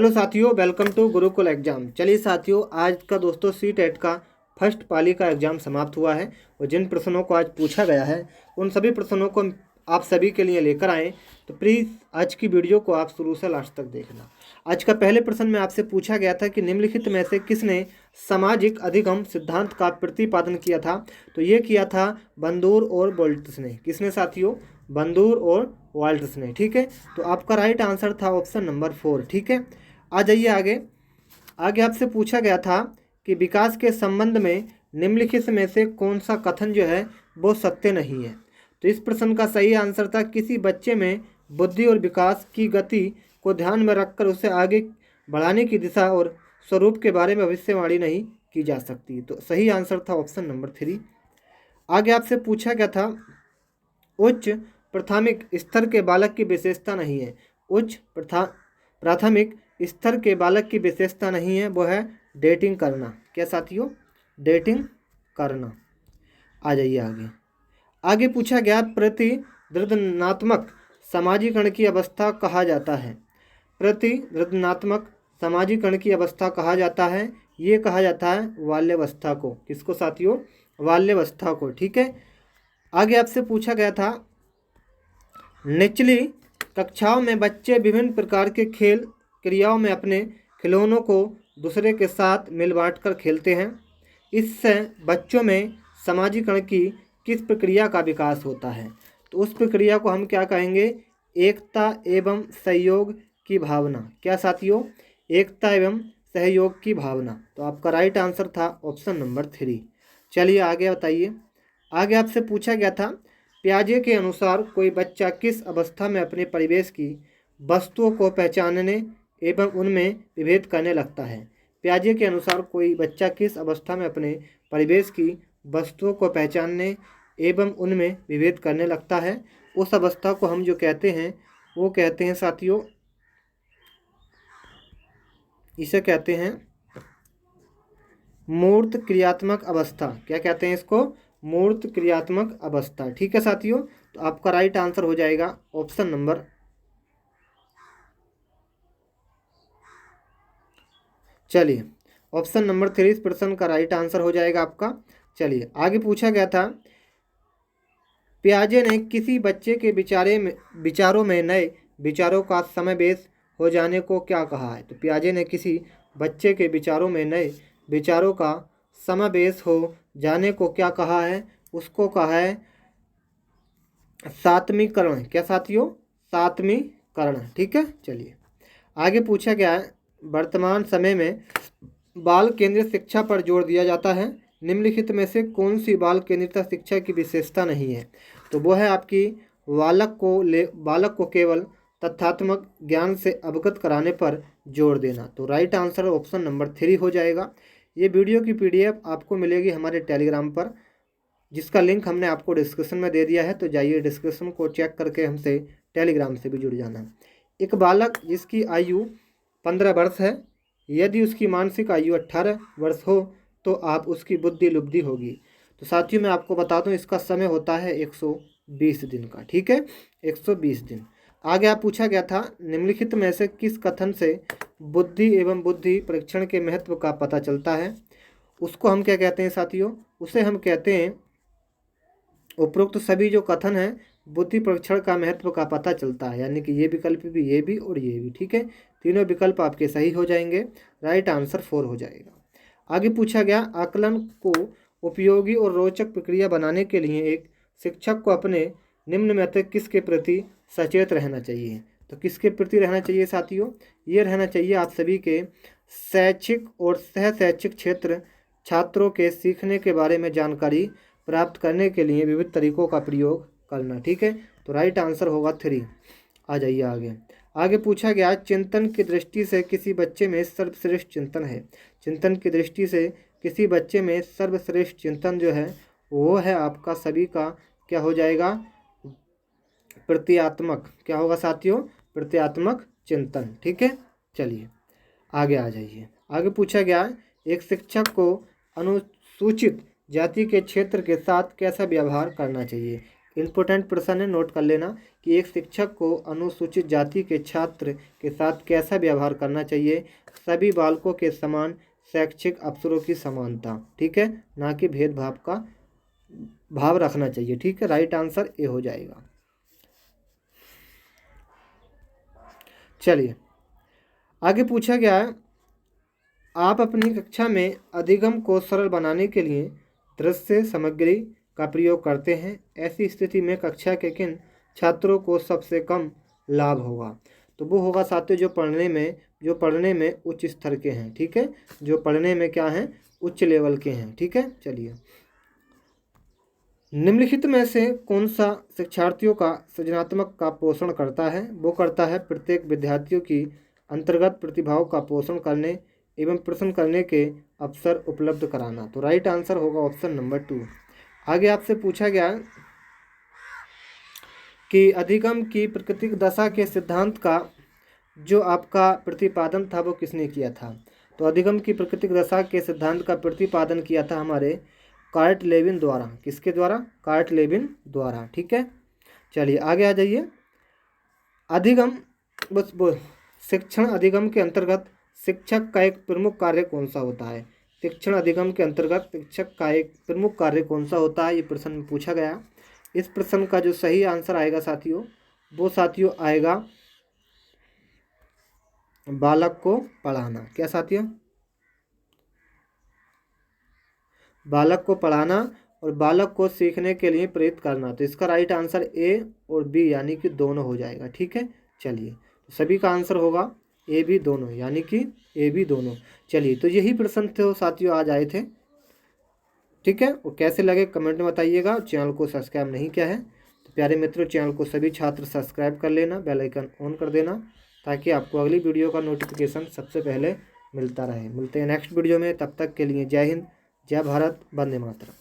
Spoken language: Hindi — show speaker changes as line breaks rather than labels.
हेलो साथियों, वेलकम टू गुरुकुल एग्जाम। चलिए साथियों, आज का दोस्तों सीटेट का फर्स्ट पाली का एग्ज़ाम समाप्त हुआ है और जिन प्रश्नों को आज पूछा गया है उन सभी प्रश्नों को आप सभी के लिए लेकर आए। तो प्लीज़ आज की वीडियो को आप शुरू से लास्ट तक देखना। आज का पहले प्रश्न में आपसे पूछा गया था कि निम्नलिखित में से किसने सामाजिक अधिगम सिद्धांत का प्रतिपादन किया था। तो ये किया था बंदूर और वोल्ट्स ने। किसने साथियों? बंदूर और वोल्ट्स ने। ठीक है, तो आपका राइट आंसर था ऑप्शन नंबर 4। ठीक है, आ जाइए आगे। आगे आपसे पूछा गया था कि विकास के संबंध में निम्नलिखित में से कौन सा कथन जो है वो सत्य नहीं है। तो इस प्रश्न का सही आंसर था किसी बच्चे में बुद्धि और विकास की गति को ध्यान में रखकर उसे आगे बढ़ाने की दिशा और स्वरूप के बारे में भविष्यवाणी नहीं की जा सकती। तो सही आंसर था ऑप्शन नंबर 3। आगे आपसे पूछा गया था उच्च प्राथमिक स्तर के बालक की विशेषता नहीं है। उच्च प्राथमिक स्तर के बालक की विशेषता नहीं है, वो है डेटिंग करना। क्या साथियों? डेटिंग करना। आ जाइए आगे। आगे पूछा गया प्रतिदृदनात्मक समाजीकरण की अवस्था कहा जाता है। प्रतिदृदनात्मक समाजीकरण की अवस्था कहा जाता है, ये कहा जाता है बाल्यावस्था को। किसको साथियों? बाल्यावस्था को। ठीक है, आगे आपसे पूछा गया था निचली कक्षाओं में बच्चे विभिन्न प्रकार के खेल क्रियाओं में अपने खिलौनों को दूसरे के साथ मिल बांट कर खेलते हैं। इससे बच्चों में समाजीकरण की किस प्रक्रिया का विकास होता है? तो उस प्रक्रिया को हम क्या कहेंगे? एकता एवं सहयोग की भावना। क्या साथियों? एकता एवं सहयोग की भावना। तो आपका राइट आंसर था ऑप्शन नंबर 3। चलिए आगे बताइए। आगे आपसे पूछा गया था पियाजे के अनुसार कोई बच्चा किस अवस्था में अपने परिवेश की वस्तुओं को पहचानने एवं उनमें विभेद करने लगता है। पियाजे के अनुसार कोई बच्चा किस अवस्था में अपने परिवेश की वस्तुओं को पहचानने एवं उनमें विभेद करने लगता है? उस अवस्था को हम जो कहते हैं वो कहते हैं साथियों, इसे कहते हैं मूर्त क्रियात्मक अवस्था। क्या कहते हैं इसको? मूर्त क्रियात्मक अवस्था। ठीक है साथियों, तो आपका राइट आंसर हो जाएगा ऑप्शन नंबर। चलिए, ऑप्शन नंबर 3 इस प्रश्न का राइट आंसर हो जाएगा आपका। चलिए आगे पूछा गया था पियाजे ने किसी बच्चे के विचारों में नए विचारों का समावेश हो जाने को क्या कहा है? तो पियाजे ने किसी बच्चे के विचारों में नए विचारों का समावेश हो जाने को क्या कहा है? उसको कहा है सातवीकरण। क्या साथियों? सातवीकरण। ठीक है, चलिए आगे पूछा गया है वर्तमान समय में बाल केंद्रित शिक्षा पर जोर दिया जाता है। निम्नलिखित में से कौन सी बाल केंद्रित शिक्षा की विशेषता नहीं है? तो वो है आपकी बालक को केवल तथ्यात्मक ज्ञान से अवगत कराने पर जोर देना। तो राइट आंसर ऑप्शन नंबर 3 हो जाएगा। ये वीडियो की PDF आपको मिलेगी हमारे टेलीग्राम पर, जिसका लिंक हमने आपको डिस्क्रिप्शन में दे दिया है। तो जाइए डिस्क्रिप्शन को चेक करके हमसे टेलीग्राम से भी जुड़ जाना। एक बालक जिसकी आयु 15 वर्ष है, यदि उसकी मानसिक आयु 18 वर्ष हो तो आप उसकी बुद्धि लुब्धि होगी। तो साथियों मैं आपको बता दूं इसका समय होता है 120 दिन का। ठीक है, 120 दिन। आगे आप पूछा गया था निम्नलिखित में से किस कथन से बुद्धि एवं बुद्धि परीक्षण के महत्व का पता चलता है? उसको हम क्या कहते हैं साथियों? उसे हम कहते हैं उपरोक्त सभी जो कथन है बुद्धि परीक्षण का महत्व का पता चलता है, यानी कि ये विकल्प भी, ये भी और ये भी। ठीक है, तीनों विकल्प आपके सही हो जाएंगे। राइट आंसर 4 हो जाएगा। आगे पूछा गया आकलन को उपयोगी और रोचक प्रक्रिया बनाने के लिए एक शिक्षक को अपने निम्न में से किसके प्रति सचेत रहना चाहिए? तो किसके प्रति रहना चाहिए साथियों? ये रहना चाहिए आप सभी के शैक्षिक और सह शैक्षिक क्षेत्र छात्रों के सीखने के बारे में जानकारी प्राप्त करने के लिए विविध तरीकों का प्रयोग करना। ठीक है, तो राइट आंसर होगा 3। आ जाइए आगे। आगे पूछा गया चिंतन की दृष्टि से किसी बच्चे में सर्वश्रेष्ठ चिंतन है। चिंतन की दृष्टि से किसी बच्चे में सर्वश्रेष्ठ चिंतन जो है वो है आपका सभी का क्या हो जाएगा? प्रत्यात्मक। क्या होगा साथियों? प्रत्यात्मक चिंतन। ठीक है, चलिए आगे आ जाइए। आगे पूछा गया एक शिक्षक को अनुसूचित जाति के क्षेत्र के साथ कैसा व्यवहार करना चाहिए? इम्पोर्टेंट प्रश्न है, नोट कर लेना कि एक शिक्षक को अनुसूचित जाति के छात्र के साथ कैसा व्यवहार करना चाहिए। सभी बालकों के समान शैक्षिक अवसरों की समानता, ठीक है, ना कि भेदभाव का भाव रखना चाहिए, ठीक है। राइट आंसर ए हो जाएगा। चलिए आगे पूछा गया है, आप अपनी कक्षा में अधिगम को सरल बनाने के लिए दृश्य सामग्री का प्रयोग करते हैं। ऐसी स्थिति में कक्षा के किन छात्रों को सबसे कम लाभ होगा? तो वो होगा साथियों जो पढ़ने में उच्च स्तर के हैं, ठीक है, जो पढ़ने में क्या हैं, उच्च लेवल के हैं, ठीक है। चलिए, निम्नलिखित में से कौन सा शिक्षार्थियों का सृजनात्मक का पोषण करता है? वो करता है प्रत्येक विद्यार्थियों की अंतर्गत प्रतिभाओं का पोषण करने एवं प्रश्न करने के अवसर उपलब्ध कराना। तो राइट आंसर होगा ऑप्शन नंबर 2। आगे आपसे पूछा गया कि अधिगम की प्राकृतिक दशा के सिद्धांत का जो आपका प्रतिपादन था वो किसने किया था? तो अधिगम की प्राकृतिक दशा के सिद्धांत का प्रतिपादन किया था हमारे कार्ट लेविन द्वारा। किसके द्वारा? कार्ट लेविन द्वारा, ठीक है। चलिए आगे आ जाइए। अधिगम शिक्षण अधिगम के अंतर्गत शिक्षक का एक प्रमुख कार्य कौन सा होता है? शिक्षण अधिगम के अंतर्गत शिक्षक का एक प्रमुख कार्य कौन सा होता है, ये प्रश्न में पूछा गया। इस प्रश्न का जो सही आंसर आएगा साथियों, वो साथियों आएगा बालक को पढ़ाना। क्या साथियों? बालक को पढ़ाना और बालक को सीखने के लिए प्रेरित करना। तो इसका राइट आंसर ए और बी यानी कि दोनों हो जाएगा, ठीक है। चलिए, तो सभी का आंसर होगा ए बी दोनों, यानी कि ए बी दोनों। चलिए, तो यही प्रश्न थे साथियों आज आए थे, ठीक है। और कैसे लगे कमेंट में बताइएगा। चैनल को सब्सक्राइब नहीं किया है तो प्यारे मित्रों चैनल को सभी छात्र सब्सक्राइब कर लेना, बेल आइकन ऑन कर देना, ताकि आपको अगली वीडियो का नोटिफिकेशन सबसे पहले मिलता रहे। मिलते हैं नेक्स्ट वीडियो में, तब तक के लिए जय हिंद, जय भारत, वंदे मातरम।